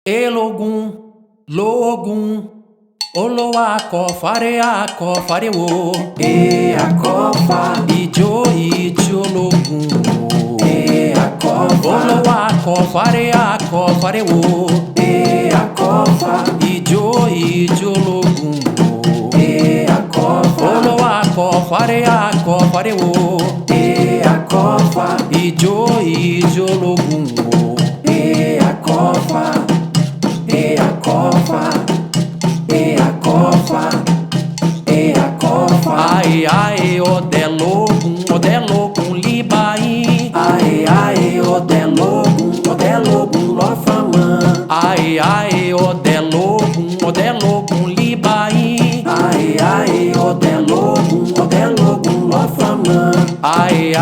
Elogum, logum, oloako, fareako, fareo. Eacofa, Idio, logum. Eacofa, Oloako, fareako, fareo. Eacofa, Idio, logum. Eacofa, Oloako, fareako, fareo. Eacofa, Idio, logum. Eacofa, Eacofa, Eacofa, Eacofa. Ae, odelogum, libai. Ae, odelogum, lofamã. Ae, odelogum, libai. Ae, odelogum, lofamã. Ae,